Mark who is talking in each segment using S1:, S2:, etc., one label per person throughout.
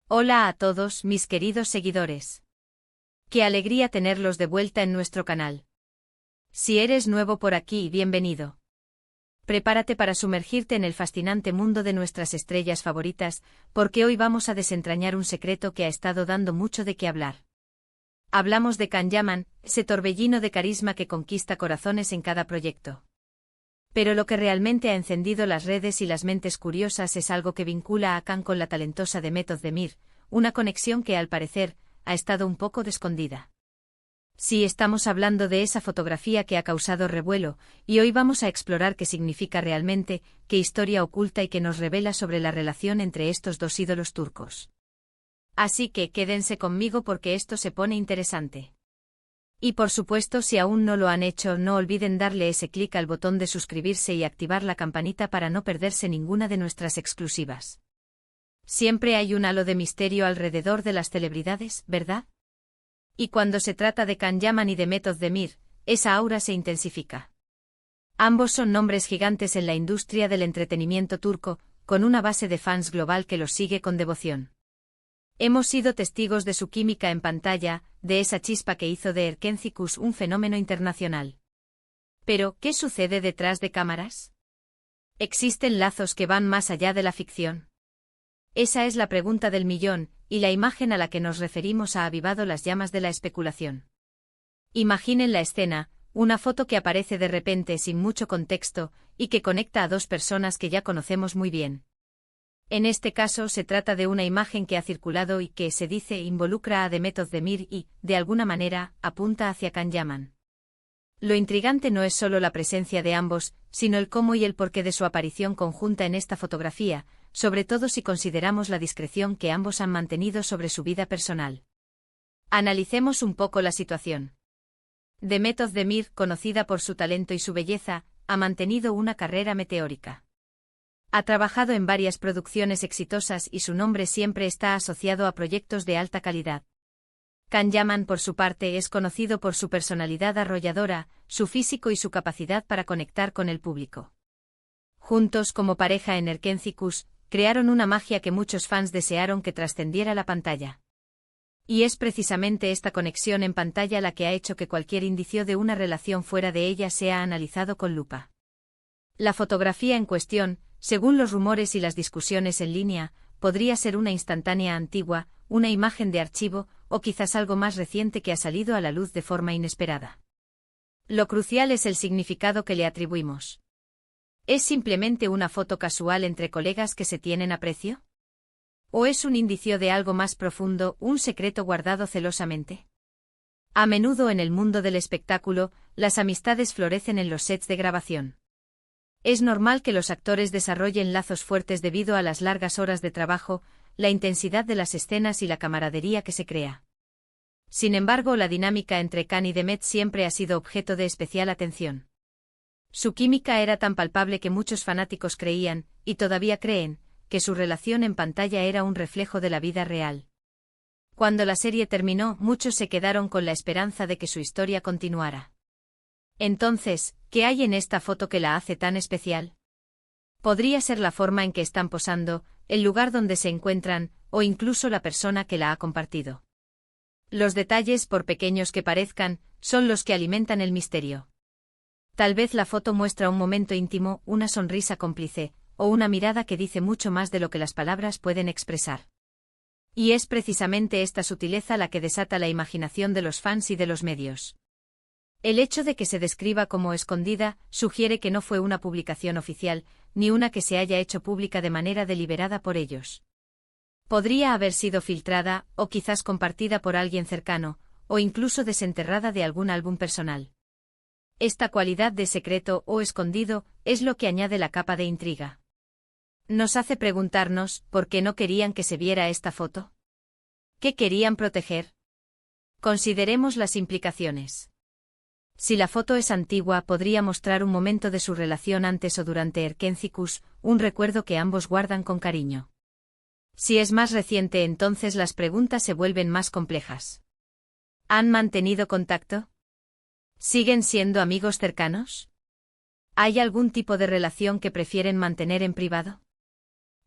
S1: Hola a todos mis queridos seguidores. Qué alegría tenerlos de vuelta en nuestro canal. Si eres nuevo por aquí, bienvenido. Prepárate para sumergirte en el fascinante mundo de nuestras estrellas favoritas, porque hoy vamos a desentrañar un secreto que ha estado dando mucho de qué hablar. Hablamos de Can Yaman, ese torbellino de carisma que conquista corazones en cada proyecto. Pero lo que realmente ha encendido las redes y las mentes curiosas es algo que vincula a Can con la talentosa Demet Özdemir, una conexión que, al parecer, ha estado un poco escondida. Sí, estamos hablando de esa fotografía que ha causado revuelo, y hoy vamos a explorar qué significa realmente, qué historia oculta y qué nos revela sobre la relación entre estos dos ídolos turcos. Así que quédense conmigo porque esto se pone interesante. Y por supuesto, si aún no lo han hecho, no olviden darle ese clic al botón de suscribirse y activar la campanita para no perderse ninguna de nuestras exclusivas. Siempre hay un halo de misterio alrededor de las celebridades, ¿verdad? Y cuando se trata de Can Yaman y Demet Özdemir, esa aura se intensifica. Ambos son nombres gigantes en la industria del entretenimiento turco, con una base de fans global que los sigue con devoción. Hemos sido testigos de su química en pantalla, de esa chispa que hizo de Erkencikus un fenómeno internacional. Pero, ¿qué sucede detrás de cámaras? ¿Existen lazos que van más allá de la ficción? Esa es la pregunta del millón, y la imagen a la que nos referimos ha avivado las llamas de la especulación. Imaginen la escena, una foto que aparece de repente sin mucho contexto, y que conecta a dos personas que ya conocemos muy bien. En este caso se trata de una imagen que ha circulado y que, se dice, involucra a Demet Özdemir y, de alguna manera, apunta hacia Can Yaman. Lo intrigante no es solo la presencia de ambos, sino el cómo y el porqué de su aparición conjunta en esta fotografía, sobre todo si consideramos la discreción que ambos han mantenido sobre su vida personal. Analicemos un poco la situación. Demet Özdemir, conocida por su talento y su belleza, ha mantenido una carrera meteórica. Ha trabajado en varias producciones exitosas y su nombre siempre está asociado a proyectos de alta calidad. Can Yaman, por su parte, es conocido por su personalidad arrolladora, su físico y su capacidad para conectar con el público. Juntos como pareja en Erkencikus, crearon una magia que muchos fans desearon que trascendiera la pantalla. Y es precisamente esta conexión en pantalla la que ha hecho que cualquier indicio de una relación fuera de ella sea analizado con lupa. La fotografía en cuestión, según los rumores y las discusiones en línea, podría ser una instantánea antigua, una imagen de archivo, o quizás algo más reciente que ha salido a la luz de forma inesperada. Lo crucial es el significado que le atribuimos. ¿Es simplemente una foto casual entre colegas que se tienen aprecio? ¿O es un indicio de algo más profundo, un secreto guardado celosamente? A menudo en el mundo del espectáculo, las amistades florecen en los sets de grabación. Es normal que los actores desarrollen lazos fuertes debido a las largas horas de trabajo, la intensidad de las escenas y la camaradería que se crea. Sin embargo, la dinámica entre Can y Demet siempre ha sido objeto de especial atención. Su química era tan palpable que muchos fanáticos creían, y todavía creen, que su relación en pantalla era un reflejo de la vida real. Cuando la serie terminó, muchos se quedaron con la esperanza de que su historia continuara. Entonces, ¿qué hay en esta foto que la hace tan especial? Podría ser la forma en que están posando, el lugar donde se encuentran, o incluso la persona que la ha compartido. Los detalles, por pequeños que parezcan, son los que alimentan el misterio. Tal vez la foto muestra un momento íntimo, una sonrisa cómplice, o una mirada que dice mucho más de lo que las palabras pueden expresar. Y es precisamente esta sutileza la que desata la imaginación de los fans y de los medios. El hecho de que se describa como escondida sugiere que no fue una publicación oficial, ni una que se haya hecho pública de manera deliberada por ellos. Podría haber sido filtrada, o quizás compartida por alguien cercano, o incluso desenterrada de algún álbum personal. Esta cualidad de secreto o escondido es lo que añade la capa de intriga. Nos hace preguntarnos, ¿por qué no querían que se viera esta foto? ¿Qué querían proteger? Consideremos las implicaciones. Si la foto es antigua, podría mostrar un momento de su relación antes o durante Erkencikus, un recuerdo que ambos guardan con cariño. Si es más reciente, entonces las preguntas se vuelven más complejas. ¿Han mantenido contacto? ¿Siguen siendo amigos cercanos? ¿Hay algún tipo de relación que prefieren mantener en privado?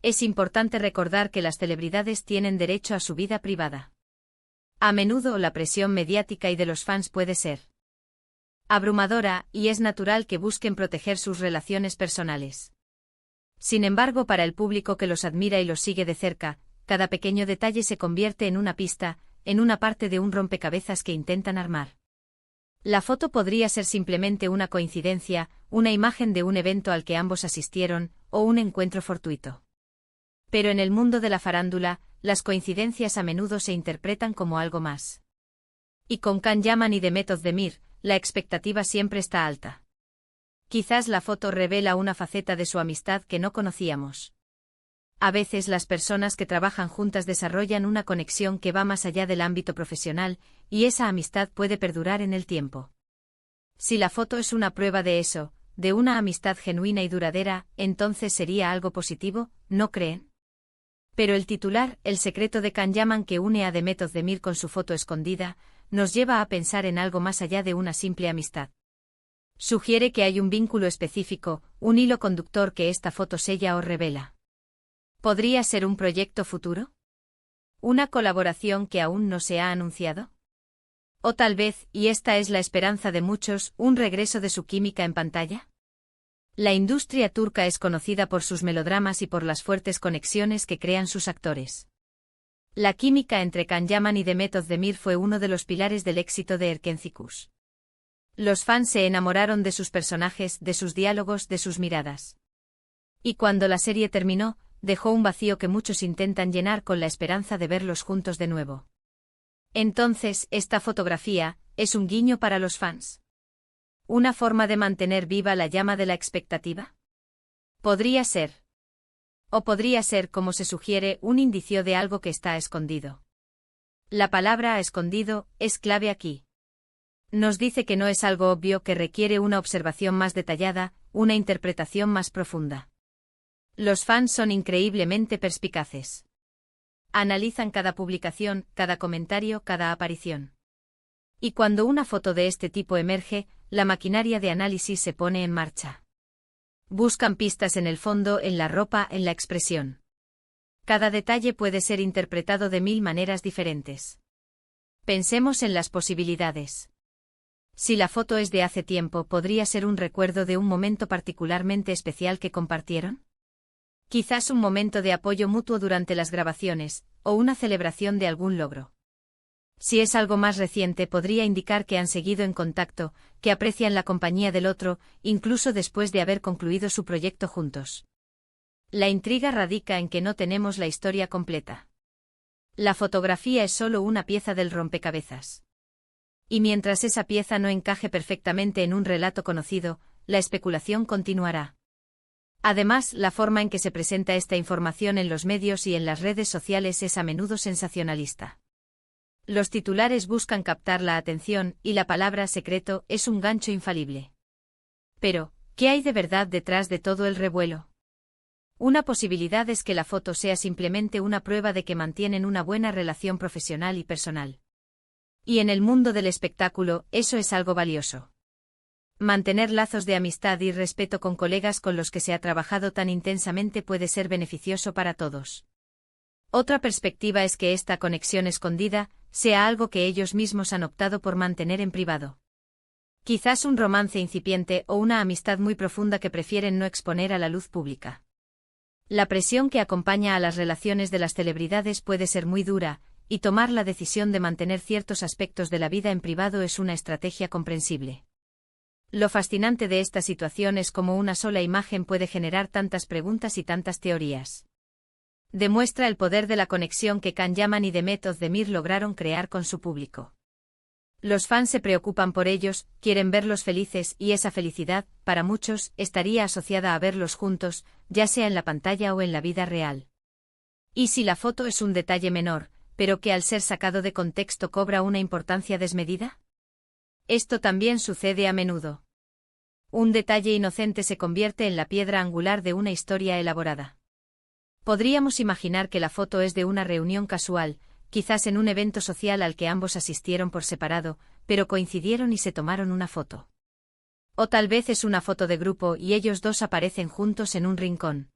S1: Es importante recordar que las celebridades tienen derecho a su vida privada. A menudo la presión mediática y de los fans puede ser abrumadora, y es natural que busquen proteger sus relaciones personales. Sin embargo, para el público que los admira y los sigue de cerca, cada pequeño detalle se convierte en una pista, en una parte de un rompecabezas que intentan armar. La foto podría ser simplemente una coincidencia, una imagen de un evento al que ambos asistieron, o un encuentro fortuito. Pero en el mundo de la farándula, las coincidencias a menudo se interpretan como algo más. Y con Can Yaman y Demet Özdemir, la expectativa siempre está alta. Quizás la foto revela una faceta de su amistad que no conocíamos. A veces las personas que trabajan juntas desarrollan una conexión que va más allá del ámbito profesional, y esa amistad puede perdurar en el tiempo. Si la foto es una prueba de eso, de una amistad genuina y duradera, entonces sería algo positivo, ¿no creen? Pero el titular, El secreto de Can Yaman que une a Demet Özdemir con su foto escondida, nos lleva a pensar en algo más allá de una simple amistad. Sugiere que hay un vínculo específico, un hilo conductor que esta foto sella o revela. ¿Podría ser un proyecto futuro? ¿Una colaboración que aún no se ha anunciado? O tal vez, y esta es la esperanza de muchos, un regreso de su química en pantalla. La industria turca es conocida por sus melodramas y por las fuertes conexiones que crean sus actores. La química entre Can Yaman y Demet Özdemir fue uno de los pilares del éxito de Erkenci. Los fans se enamoraron de sus personajes, de sus diálogos, de sus miradas. Y cuando la serie terminó, dejó un vacío que muchos intentan llenar con la esperanza de verlos juntos de nuevo. Entonces, esta fotografía es un guiño para los fans. ¿Una forma de mantener viva la llama de la expectativa? Podría ser. O podría ser, como se sugiere, un indicio de algo que está escondido. La palabra escondido es clave aquí. Nos dice que no es algo obvio, que requiere una observación más detallada, una interpretación más profunda. Los fans son increíblemente perspicaces. Analizan cada publicación, cada comentario, cada aparición. Y cuando una foto de este tipo emerge, la maquinaria de análisis se pone en marcha. Buscan pistas en el fondo, en la ropa, en la expresión. Cada detalle puede ser interpretado de 1000 maneras diferentes. Pensemos en las posibilidades. Si la foto es de hace tiempo, ¿podría ser un recuerdo de un momento particularmente especial que compartieron? Quizás un momento de apoyo mutuo durante las grabaciones, o una celebración de algún logro. Si es algo más reciente, podría indicar que han seguido en contacto, que aprecian la compañía del otro, incluso después de haber concluido su proyecto juntos. La intriga radica en que no tenemos la historia completa. La fotografía es solo una pieza del rompecabezas. Y mientras esa pieza no encaje perfectamente en un relato conocido, la especulación continuará. Además, la forma en que se presenta esta información en los medios y en las redes sociales es a menudo sensacionalista. Los titulares buscan captar la atención, y la palabra secreto es un gancho infalible. Pero, ¿qué hay de verdad detrás de todo el revuelo? Una posibilidad es que la foto sea simplemente una prueba de que mantienen una buena relación profesional y personal. Y en el mundo del espectáculo, eso es algo valioso. Mantener lazos de amistad y respeto con colegas con los que se ha trabajado tan intensamente puede ser beneficioso para todos. Otra perspectiva es que esta conexión escondida sea algo que ellos mismos han optado por mantener en privado. Quizás un romance incipiente o una amistad muy profunda que prefieren no exponer a la luz pública. La presión que acompaña a las relaciones de las celebridades puede ser muy dura, y tomar la decisión de mantener ciertos aspectos de la vida en privado es una estrategia comprensible. Lo fascinante de esta situación es cómo una sola imagen puede generar tantas preguntas y tantas teorías. Demuestra el poder de la conexión que Can Yaman y Demet Özdemir lograron crear con su público. Los fans se preocupan por ellos, quieren verlos felices y esa felicidad, para muchos, estaría asociada a verlos juntos, ya sea en la pantalla o en la vida real. Y si la foto es un detalle menor, pero que al ser sacado de contexto cobra una importancia desmedida? Esto también sucede a menudo. Un detalle inocente se convierte en la piedra angular de una historia elaborada. Podríamos imaginar que la foto es de una reunión casual, quizás en un evento social al que ambos asistieron por separado, pero coincidieron y se tomaron una foto. O tal vez es una foto de grupo y ellos dos aparecen juntos en un rincón.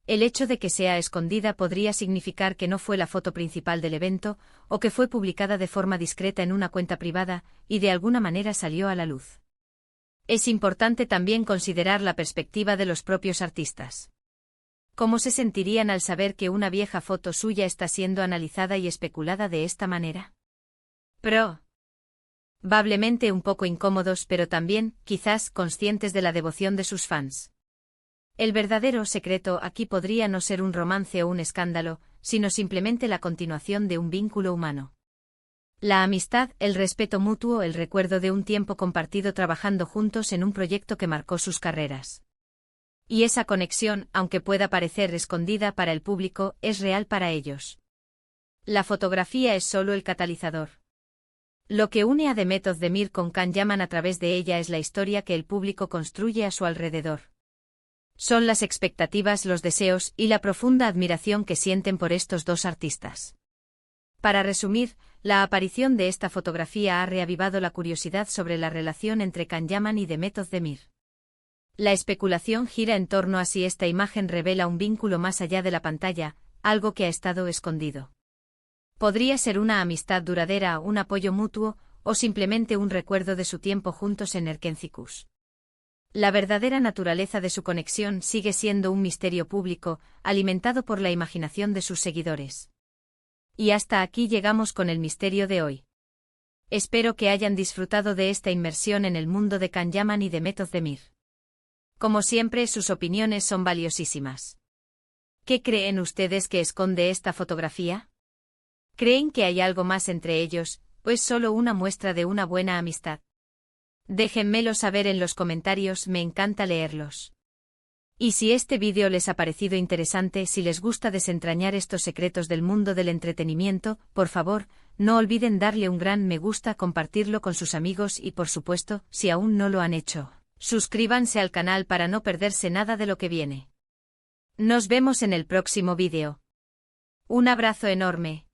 S1: El hecho de que sea escondida podría significar que no fue la foto principal del evento, o que fue publicada de forma discreta en una cuenta privada, y de alguna manera salió a la luz. Es importante también considerar la perspectiva de los propios artistas. ¿Cómo se sentirían al saber que una vieja foto suya está siendo analizada y especulada de esta manera? Probablemente un poco incómodos, pero también, quizás, conscientes de la devoción de sus fans. El verdadero secreto aquí podría no ser un romance o un escándalo, sino simplemente la continuación de un vínculo humano. La amistad, el respeto mutuo, el recuerdo de un tiempo compartido trabajando juntos en un proyecto que marcó sus carreras. Y esa conexión, aunque pueda parecer escondida para el público, es real para ellos. La fotografía es solo el catalizador. Lo que une a Demet Özdemir con Can Yaman a través de ella es la historia que el público construye a su alrededor. Son las expectativas, los deseos y la profunda admiración que sienten por estos dos artistas. Para resumir, la aparición de esta fotografía ha reavivado la curiosidad sobre la relación entre Can Yaman y Demet Özdemir. La especulación gira en torno a si esta imagen revela un vínculo más allá de la pantalla, algo que ha estado escondido. Podría ser una amistad duradera, un apoyo mutuo, o simplemente un recuerdo de su tiempo juntos en Erkencikus. La verdadera naturaleza de su conexión sigue siendo un misterio público, alimentado por la imaginación de sus seguidores. Y hasta aquí llegamos con el misterio de hoy. Espero que hayan disfrutado de esta inmersión en el mundo de Can Yaman y Demet Özdemir. Como siempre, sus opiniones son valiosísimas. ¿Qué creen ustedes que esconde esta fotografía? ¿Creen que hay algo más entre ellos, o es solo una muestra de una buena amistad? Déjenmelo saber en los comentarios, me encanta leerlos. Y si este vídeo les ha parecido interesante, si les gusta desentrañar estos secretos del mundo del entretenimiento, por favor, no olviden darle un gran me gusta, compartirlo con sus amigos y por supuesto, si aún no lo han hecho, suscríbanse al canal para no perderse nada de lo que viene. Nos vemos en el próximo vídeo. Un abrazo enorme.